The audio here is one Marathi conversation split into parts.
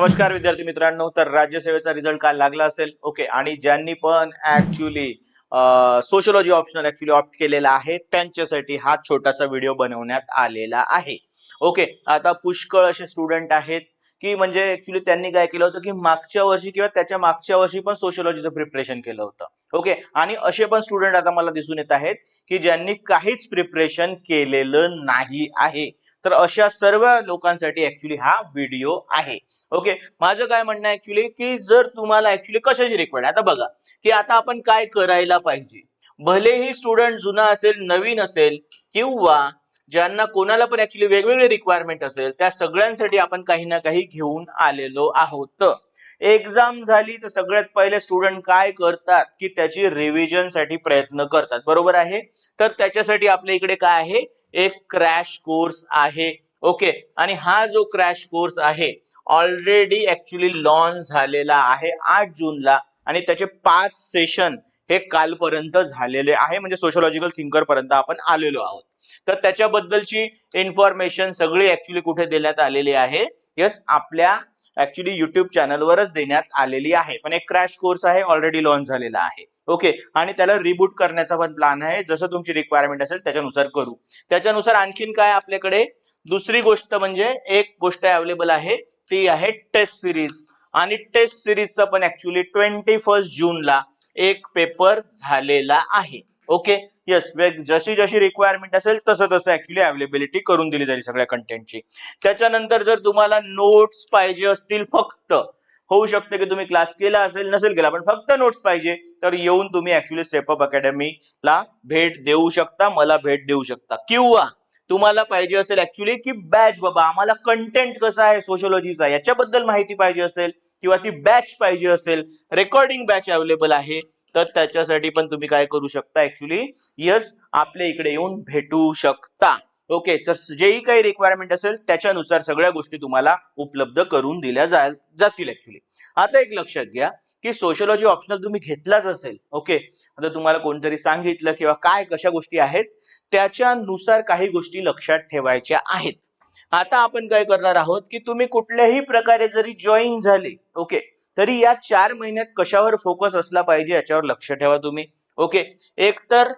नमस्कार विद्यार्थी मित्रांनो. तर राज्यसेवेचा रिझल्ट काल लागला असेल. ओके. आणि ज्यांनी पण actually sociology optional actually opt केलेला आहे त्यांच्यासाठी हा छोटासा व्हिडिओ बनवण्यात आलेला आहे. ओके. आता पुष्कळ असे स्टुडंट आहेत की म्हणजे ऍक्च्युली त्यांनी काय केलं होतं की मागच्या वर्षी किंवा त्याच्या मागच्या वर्षी पण सोशियोलॉजीचं प्रिपरेशन केलं होतं. ओके. आणि असे पण स्टुडंट आता मला दिसून येत आहेत की ज्यांनी काहीच प्रिपरेशन केलेलं नाही आहे. तर अशा सर्व लोकांसाठी ऍक्च्युली हा व्हिडिओ आहे. ओके. माझं काय म्हणणं आहे ऍक्च्युली की जर तुम्हाला ऍक्च्युली कशाची रिक्वायर्ड, आता बघा की आता आपण काय करायला पाहिजे. भलेही स्टुडंट जुना असेल, नवीन असेल, किंवा ज्यांना कोणाला पण ऍक्च्युली वेगवेगळे रिक्वायरमेंट असेल, त्या सगळ्यांसाठी आपण काही ना काही घेऊन आलेलो आहोत. एक्झाम झाली तर सगळ्यात पहिले स्टुडंट काय करतात की त्याची रिव्हिजन साठी प्रयत्न करतात, बरोबर आहे. तर त्याच्यासाठी आपल्या इकडे काय आहे, एक क्रॅश कोर्स आहे. ओके. आणि हा जो क्रॅश कोर्स आहे ऑलरेडी ऍक्च्युली लॉन्च झालेला आहे 8 जूनला, आणि त्याचे 5 सेशन हे कालपर्यंत झालेले आहे. म्हणजे सोशोलॉजिकल थिंकर पर्यंत आपण आलेलो आहोत. तर त्याच्याबद्दलची इन्फॉर्मेशन सगळी ऍक्च्युली कुठे देण्यात आलेली आहे, यस, आपल्या ऍक्च्युली युट्यूब चॅनलवरच देण्यात आलेली आहे. पण एक क्रॅश कोर्स आहे, ऑलरेडी लॉन्च झालेला आहे. ओके. आणि त्याला रिबूट करण्याचा पण प्लॅन आहे, जसं तुमची रिक्वायरमेंट असेल त्याच्यानुसार करू. त्याच्यानुसार आणखीन काय आपल्याकडे दुसरी गोष्ट म्हणजे एक गोष्ट अवेलेबल आहे, ती आहे टेस्ट सिरीज. आणि टेस्ट सिरीजचा पण ऍक्च्युली 21 जूनला एक पेपर झालेला आहे. ओके. यस, जशी जशी रिक्वायरमेंट असेल तसं तसं ऍक्च्युली अवेलेबिलिटी करून दिली जाईल सगळ्या कंटेंटची. त्याच्यानंतर जर तुम्हाला नोट्स पाहिजे असतील, फक्त होऊ शकते की तुम्ही क्लास केला असेल, नसेल केला, पण फक्त नोट्स पाहिजे, तर येऊन तुम्ही ऍक्च्युली स्टेप अप अकॅडमीला भेट देऊ शकता, मला भेट देऊ शकता. किंवा तुम्हाला पाहिजे असेल ऍक्च्युली की बॅच, बाबा आम्हाला कंटेंट कसा आहे सोशियोलॉजीचा याच्याबद्दल माहिती पाहिजे असेल, किंवा ती बॅच पाहिजे असेल, रेकॉर्डिंग बॅच अवेलेबल आहे, तर त्याच्यासाठी पण तुम्ही काय करू शकता ऍक्च्युली, यस, आपल्या इकडे येऊन भेटू शकता. ओके. तर जेही काही रिक्वायरमेंट असेल त्याच्यानुसार सगळ्या गोष्टी तुम्हाला उपलब्ध करून दिल्या जातील ऍक्च्युली. आता एक लक्षात घ्या की सोशियोलॉजी ऑप्शनल तुम्ही घेतलाच असेल. ओके. आता तुम्हाला कोणतरी सांगितलं किंवा काय कशा गोष्टी आहेत, त्याच्यानुसार काही गोष्टी लक्षात ठेवायच्या आहेत. आता आपण काय करणार आहोत की तुम्ही कुठल्याही प्रकारे जरी जॉईन झाले, ओके, तरी या 4 महिन्यात कशावर फोकस असला पाहिजे याच्यावर लक्ष ठेवा तुम्ही. ओके. एक तर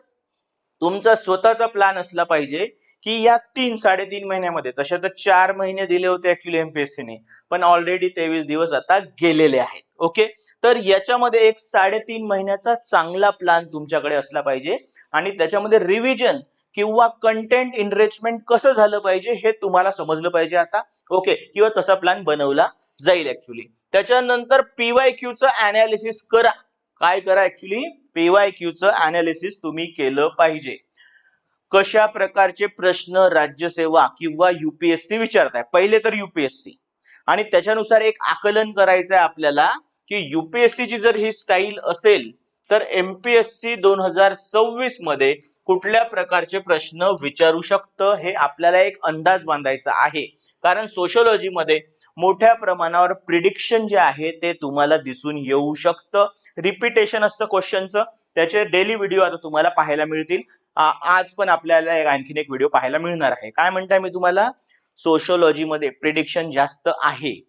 तुमचा स्वतःचा प्लॅन असला पाहिजे की या 3-3.5 महिन्यामध्ये, तसे तर 4 महिने दिले होते ऍक्च्युली एमपीएससीने, पण ऑलरेडी 23 दिवस आता गेलेले आहेत. ओके. तर याच्यामध्ये एक 3.5 महिन्याचा चांगला प्लॅन तुमच्याकडे असला पाहिजे, आणि त्याच्यामध्ये रिव्हिजन किंवा कंटेंट इनरिचमेंट कसं झालं पाहिजे हे तुम्हाला समजलं पाहिजे आता. ओके. किंवा तसा प्लॅन बनवला जाईल ऍक्च्युली. त्याच्यानंतर पीवायक्यूचं अनालिसिस करा. काय करा ऍक्च्युली, पीवायक्यूचं अनालिसिस तुम्ही केलं पाहिजे. कशा प्रकारचे प्रश्न राज्यसेवा किंवा युपीएससी विचारताय, पहिले तर युपीएससी, आणि त्याच्यानुसार एक आकलन करायचं आहे आपल्याला की युपीएससी ची जर ही स्टाईल असेल तर एमपीएससी 2026 मध्ये कुठल्या प्रकारचे प्रश्न विचारू शकतं, हे आपल्याला एक अंदाज बांधायचा आहे. कारण सोशियोलॉजी मध्ये मोठ्या प्रमाणावर प्रिडिक्शन जे आहे ते तुम्हाला दिसून येऊ शकतं. रिपिटेशन असतं क्वेश्चनचं, त्याचे डेली व्हिडिओ आता तुम्हाला पाहायला मिळतील. आज पण आपल्याला आणखीन एक व्हिडिओ पाहायला मिळणार आहे. काय म्हणताय मी तुम्हाला, सोशियोलॉजी मध्ये प्रिडिक्शन जास्त आहे.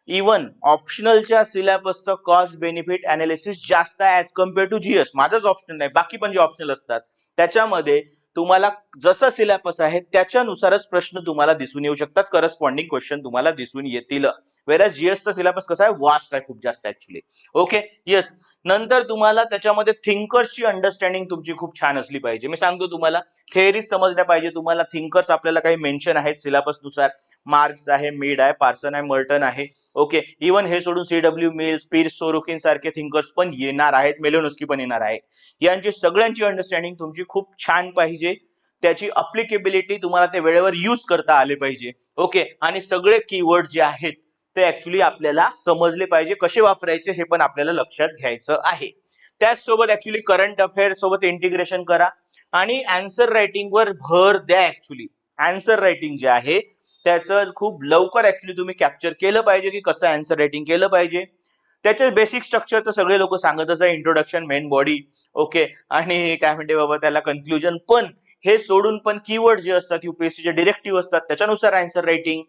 इवन ऑप्शनलच्या सिलेबसचं कॉस्ट बेनिफिट अनालिसिस जास्त आहे ऍज कम्पेअर टू जीएस. माझंच ऑप्शनल नाही, बाकी पण जे ऑप्शनल असतात त्याच्यामध्ये तुम्हाला जसं सिलेबस आहे त्याच्यानुसारच प्रश्न तुम्हाला दिसून येऊ शकतात, करस्पॉन्डिंग क्वेश्चन तुम्हाला दिसून येतील. वेरॅज जीएसचा सिलेबस कसा आहे, वास्ट आहे, खूप जास्त ऍक्च्युली. ओके. येस. नंतर तुम्हाला त्याच्यामध्ये थिंकर्सची अंडरस्टँडिंग तुमची खूप छान असली पाहिजे. मी सांगतो तुम्हाला, थेअरीज समजल्या पाहिजे तुम्हाला. थिंकर्स आपल्याला काही मेन्शन आहेत सिलेबस नुसार, मार्क्स आहे, मीड आहे, पार्सन आहे, मर्टन आहे. ओके. इवन हे सोडून सीडब्ल्यू मिल्स, पीर्स सोरोकिन सारखे थिंकर्स पण येणार आहेत, मेलोनोस्की पण येणार आहे. यांची सगळ्यांची अंडरस्टँडिंग तुमची खूप छान पाहिजे. त्याची अप्लिकेबिलिटी तुम्हाला ते वेळेवर यूज करता आले पाहिजे. ओके. आणि सगळे कीवर्ड जे आहेत ते ऍक्च्युली आपल्याला समजले पाहिजे, कसे वापरायचे हे पण आपल्याला लक्षात घ्यायचं आहे. त्याचसोबत ऍक्च्युली करंट अफेअर सोबत इंटिग्रेशन करा, आणि आन्सर रायटिंग वर भर द्या. ऍक्च्युली आन्सर रायटिंग जे आहे त्याचं खूप लवकर ऍक्च्युली तुम्ही कॅप्चर केलं पाहिजे की कसं आन्सर रायटिंग केलं पाहिजे. त्याचे बेसिक स्ट्रक्चर तर सगळे लोक सांगतच आहे, इंट्रोडक्शन, मेन बॉडी, ओके, आणि काय म्हणते बाबा त्याला कन्क्लुजन. पण हे सोडून पण कीवर्ड जे असतात युपीएससीचे डिरेक्टिव्ह असतात, त्याच्यानुसार आन्सर रायटिंग,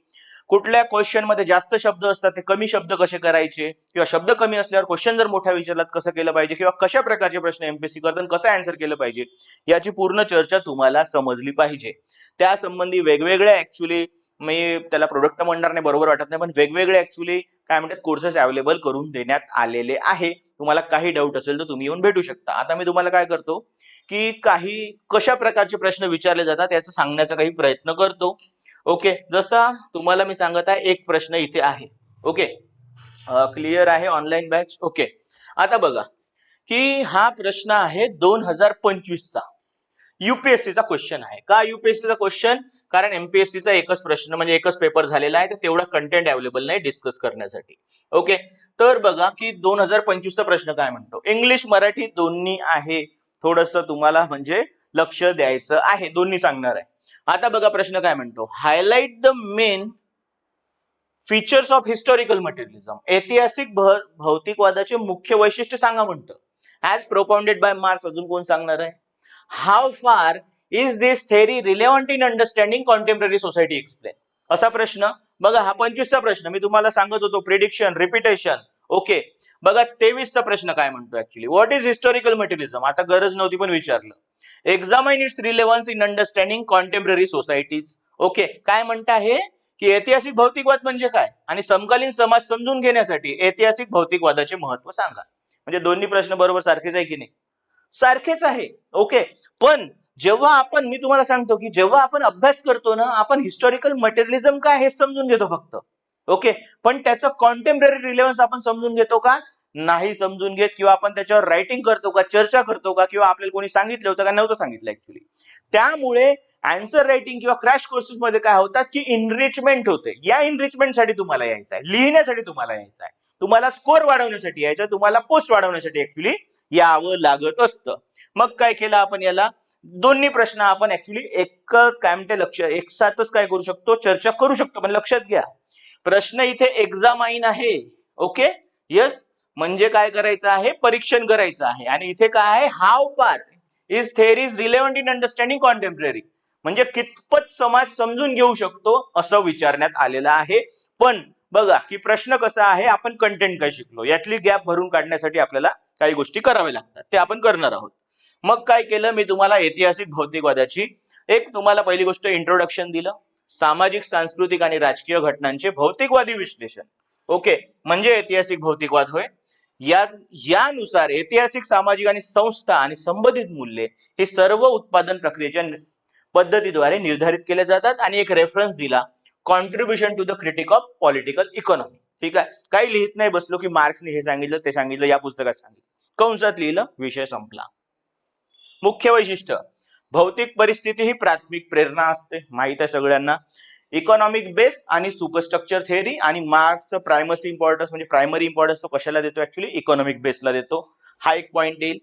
कुठल्या क्वेश्चन मध्ये जास्त शब्द असतात ते कमी शब्द कसे करायचे, किंवा शब्द कमी असल्यावर क्वेश्चन जर मोठा विचारलात कसं केलं पाहिजे, किंवा कशा प्रकारचे प्रश्न एमपीएससी करतात कसं आन्सर केलं पाहिजे, याची पूर्ण चर्चा तुम्हाला समजली पाहिजे. त्या संबंधी वेगवेगळ्या ऍक्च्युली मी त्याला प्रोडक्ट म्हणणार नाही, बरोबर वाटत नाही, पण वेगवेगळे ऍक्च्युली काय म्हणतात कोर्सेस अवेलेबल करून देण्यात आलेले आहे. तुम्हाला काही डाऊट असेल तर तुम्ही येऊन भेटू शकता. आता मी तुम्हाला काय करतो की काही कशा प्रकारचे प्रश्न विचारले जातात याचं सांगण्याचा काही प्रयत्न करतो. ओके, जसा तुम्हाला मी सांगत आहे एक प्रश्न इथे आहे. ओके, क्लिअर आहे ऑनलाईन बॅच. ओके, आता बघा की हा प्रश्न आहे 2025 चा युपीएससीचा क्वेश्चन आहे. का युपीएससीचा क्वेश्चन? कारण एमपीएससीचा एकच प्रश्न म्हणजे एकच पेपर झालेला आहे, तर तेवढा कंटेंट अवेलेबल नाही डिस्कस करण्यासाठी. ओके, तर बघा की 2025 चा प्रश्न काय म्हणतो. इंग्लिश मराठी दोन्ही आहे, थोडस तुम्हाला म्हणजे लक्ष द्यायचं आहे, दोन्ही सांगणार आहे. आता बघा प्रश्न काय म्हणतो. Highlight the main features of historical materialism. ऐतिहासिक भौतिकवादाचे मुख्य वैशिष्ट्य सांगा म्हणतं. As propounded by Marx. अजून कोण सांगणार आहे? How far is this theory relevant in understanding contemporary society explain. असा प्रश्न बघा. हा 25चा प्रश्न मी तुम्हाला सांगत होतो, प्रिडिक्शन रिपिटेशन. ओके, बघा 23चा प्रश्न काय म्हणतो actually. What is historical materialism. आता गरज नव्हती पण विचारलं. Examine its relevance in understanding contemporary societies. Okay, काय म्हणता हे की ऐतिहासिक भौतिकवाद म्हणजे काय आणि समकालीन समाज समजून घेण्यासाठी ऐतिहासिक भौतिकवादाचे महत्व सांगा. म्हणजे दोन्ही प्रश्न बरोबर सारखेच आहे की नाही? सारखेच आहे. ओके, पण जेव्हा आपण, मी तुम्हाला सांगतो की जेव्हा आपण अभ्यास करतो ना, आपण हिस्टॉरिकल मटेरियलिझम काय हे समजून घेतो फक्त. ओके, पण त्याचं कॉन्टेम्पररी रिलेव्हन्स आपण समजून घेतो का? नाही समजून घेत. किंवा आपण त्याच्यावर रायटिंग करतो का, चर्चा करतो का, किंवा आपल्याला कोणी सांगितलं होतं का, नव्हतं सांगितलं ऍक्च्युली. त्यामुळे आन्सर रायटिंग किंवा क्रॅश कोर्सेस मध्ये काय होतात की इनरिचमेंट होते. या इनरिचमेंटसाठी तुम्हाला यायचं आहे, लिहिण्यासाठी तुम्हाला यायचं आहे, तुम्हाला स्कोर वाढवण्यासाठी यायचं आहे, तुम्हाला पोस्ट वाढवण्यासाठी ऍक्च्युली यावं लागत असतं. मग काय केलं आपण, याला दोन्ही प्रश्न आपण ऍक्च्युली एक काय म्हणते लक्ष एक साथच काय करू शकतो, चर्चा करू शकतो. पण लक्षात घ्या प्रश्न इथे एक्झामाइन आहे. ओके, यस, म्हणजे काय करायचं आहे, परीक्षण करायचं आहे. आणि इथे काय आहे, how far is theories relevant in understanding contemporary, म्हणजे कितपत समाज समजून घेऊ शकतो असं विचारण्यात आलेलं आहे. पण बघा की प्रश्न कसा आहे, आपण कंटेंट काय शिकलो यातली गॅप भरून काढण्यासाठी आपल्याला काही गोष्टी कराव्या लागतात, ते आपण करणार आहोत. मग काय केलं, मी तुम्हाला ऐतिहासिक भौतिकवादाची एक तुम्हाला पहिली गोष्ट इंट्रोडक्शन दिलं. सामाजिक, सांस्कृतिक आणि राजकीय घटनांचे भौतिकवादी विश्लेषण. ओके, म्हणजे ऐतिहासिक भौतिकवाद होय. यानुसार ऐतिहासिक, सामाजिक आणि संस्था आणि संबंधित मूल्ये हे सर्व उत्पादन प्रक्रियेच्या पद्धतीद्वारे निर्धारित केले जातात. आणि एक रेफरन्स दिला, contribution to the critique of political economy. ठीक आहे, काही लिहित नाही बसलो की मार्क्सने हे सांगितलं ते सांगितलं, या पुस्तकात सांगितलं, कंसात लिहिलं, विषय संपला. मुख्य वैशिष्ट्य, भौतिक परिस्थिती ही प्राथमिक प्रेरणा असते, माहित आहे सगळ्यांना. इकॉनॉमिक बेस आणि सुपरस्ट्रक्चर थेअरी. आणि मार्क्सचं प्रायमरी इम्पॉर्टन्स म्हणजे प्रायमरी इम्पॉर्टन्स तो कशाला देतो ऍक्च्युली, इकॉनॉमिक बेसला देतो. हा एक पॉइंट येईल.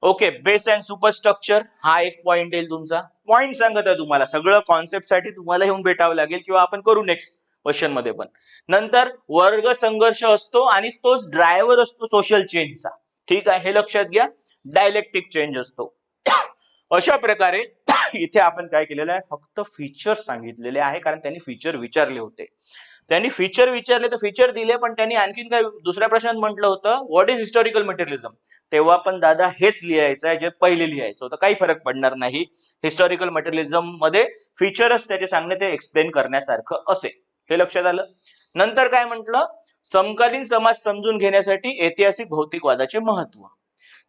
ओके, बेस अँड सुपरस्ट्रक्चर हा एक पॉइंट येईल तुमचा. पॉइंट सांगत आहे तुम्हाला, सगळं कॉन्सेप्ट साठी तुम्हाला येऊन भेटावं लागेल किंवा आपण करू नेक्स्ट क्वेश्चन मध्ये पण. नंतर वर्ग संघर्ष असतो आणि तोच ड्रायव्हर असतो सोशल चेंजचा. ठीक आहे, हे लक्षात घ्या. डायलेक्टिक चेंज असतो. अशा प्रकारे इथे आपण काय केलेलं आहे, फक्त फीचर्स सांगितलेले आहे, कारण त्यांनी फीचर विचारले होते. त्यांनी फीचर विचारले तर फीचर दिले, पण त्यांनी आणखीन काय दुसऱ्या प्रश्नात म्हटलं होतं, व्हॉट इज हिस्टॉरिकल मटेरियलिझम. तेव्हा पण दादा हेच लिहायचं आहे जे पहिले लिहायचं होतं, काही फरक पडणार नाही. हिस्टॉरिकल मटेरियलिझम मध्ये फीचरच त्याचे सांगणे ते एक्सप्लेन करण्यासारखं असेल, हे लक्षात आलं. नंतर काय म्हटलं, समकालीन समाज समजून घेण्यासाठी ऐतिहासिक भौतिकवादाचे महत्व.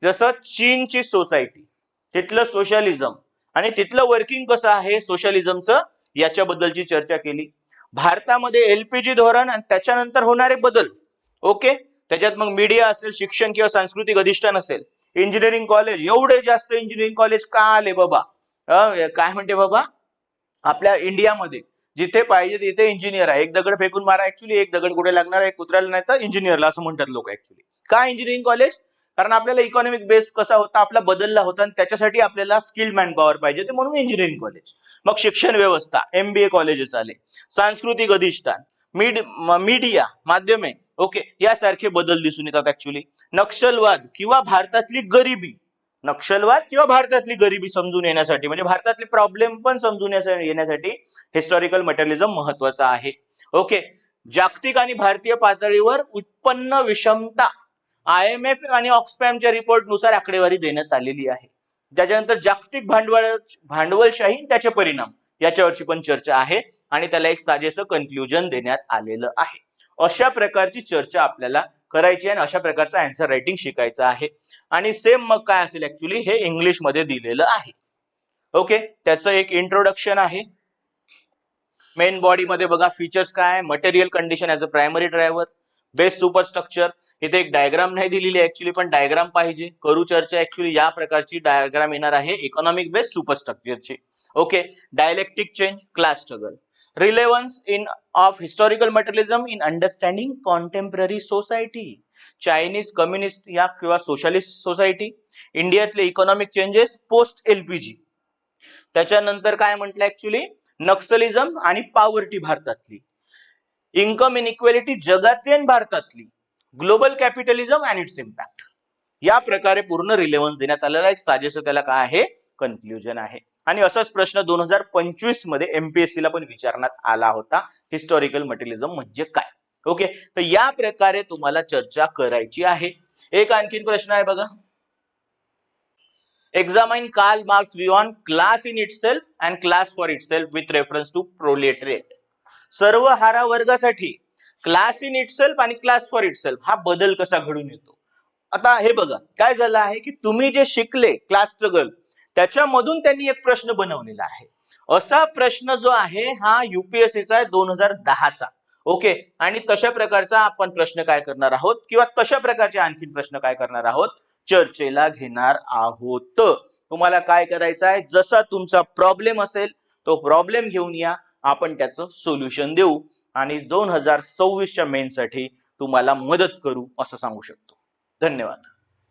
जसं चीनची सोसायटी, तिथलं सोशलिझम आणि तिथलं वर्किंग कसं आहे सोशलिझमचं, याच्याबद्दलची चर्चा केली. भारतामध्ये एलपीजी धोरण आणि त्याच्यानंतर होणारे बदल. ओके, त्याच्यात मग मीडिया असेल, शिक्षण किंवा सांस्कृतिक अधिष्ठान असेल, इंजिनिअरिंग कॉलेज. एवढे जास्त इंजिनिअरिंग कॉलेज का आले बाबा, काय म्हणते बाबा, आपल्या इंडियामध्ये जिथे पाहिजे तिथे इंजिनियर आहे. एक दगड फेकून मारा, ऍक्च्युली एक दगड कुठे लागणार आहे, कुत्र्याला नाही तर इंजिनियरला, असं म्हणतात लोक ऍक्च्युली. का इंजिनिअरिंग कॉलेज? कारण आपल्याला इकॉनॉमिक बेस कसा होता आपला बदलला होता आणि त्याच्यासाठी आपल्याला स्किल्ड मॅन पॉवर पाहिजे, ते म्हणून इंजिनिअरिंग कॉलेज. मग शिक्षण व्यवस्था, एमबीए कॉलेजेस आले. सांस्कृतिक अधिष्ठान, मीडिया माध्यमे, ओके, यासारखे बदल दिसून येतात ऍक्च्युली. नक्षलवाद किंवा भारतातली गरिबी, नक्षलवाद किंवा भारतातली गरिबी समजून येण्यासाठी, म्हणजे भारतातले प्रॉब्लेम पण समजून येण्यासाठी हिस्टॉरिकल मटेरियलिझम महत्वाचा आहे. ओके. जागतिक आणि भारतीय पातळीवर उत्पन्न विषमता IMF आणि ऑक्सफॅमच्या रिपोर्ट नुसार आकडेवारी देण्यात आलेली आहे. त्याच्यानंतर जागतिक भांडवलशाही त्याचे परिणाम याच्यावरची पण चर्चा आहे आणि त्याला एक साजेसं कन्क्लुजन देण्यात आलेलं आहे. अशा प्रकारची चर्चा आपल्याला करायची आणि अशा प्रकारचं आन्सर रायटिंग शिकायचं आहे. आणि सेम मग काय असेल ऍक्च्युली हे इंग्लिश मध्ये दिलेलं आहे. ओके. त्याचं एक इंट्रोडक्शन आहे. मेन बॉडी मध्ये बघा फीचर्स काय, material condition as a primary driver, base superstructure. इथे एक डायग्राम नाही दिलेली ऍक्च्युली, पण डायग्राम पाहिजे, करू चर्चा. ऍक्च्युली या प्रकारची डायग्राम येणार आहे इकॉनॉमिक बेस सुपरस्ट्रक्चरची. Okay. Dialectic change, class struggle, relevance in of historical materialism in understanding contemporary society, Chinese communist या किंवा सोशलिस्ट सोसायटी, इंडियातले इकॉनॉमिक चेंजेस पोस्ट LPG. त्याच्यानंतर काय म्हटलं ऍक्च्युली, नक्सलिझम आणि पॉवर्टी भारतातली, इन्कम इनइक्वेलिटी जगातली आणि भारतातली, global capitalism and it's impact. या प्रकारे पूर्ण रिलेव्हन्स देण्यात आलेला एक साजेसं त्याला काय आहे, कन्क्लुजन आहे. आणि असाच प्रश्न 2025 मध्ये MPSC ला पण विचारण्यात आला होता, हिस्टॉरिकल मटेरियलिझम म्हणजे काय. ओके. तर या प्रकारे तुम्हाला चर्चा करायची आहे. एक आणखीन प्रश्न आहे बघा, examine Karl Marx view on class in itself and class for itself with reference to proletariat. सर्व हारा वर्गासाठी क्लास इन इटसेल्फ आणि क्लास फॉर इटसेल्फ हा बदल कसा घडून येतो. आता हे बघा काय झालं आहे की तुम्ही जे शिकले क्लास स्ट्रगल त्याच्यामधून त्यांनी एक प्रश्न बनवलेला आहे. असा प्रश्न जो आहे हा UPSCचा आहे 2010चा. ओके. आणि तशा प्रकारचा आपण प्रश्न काय करणार आहोत किंवा तशा प्रकारचे आणखीन प्रश्न काय करणार आहोत, चर्चेला घेणार आहोत. तुम्हाला काय करायचं आहे, जसा तुमचा प्रॉब्लेम असेल तो प्रॉब्लेम घेऊन या, आपण त्याचं सोल्युशन देऊ आणि 2026च्या मेन साठी तुम्हाला मदत करू असं सांगू शकतो. धन्यवाद.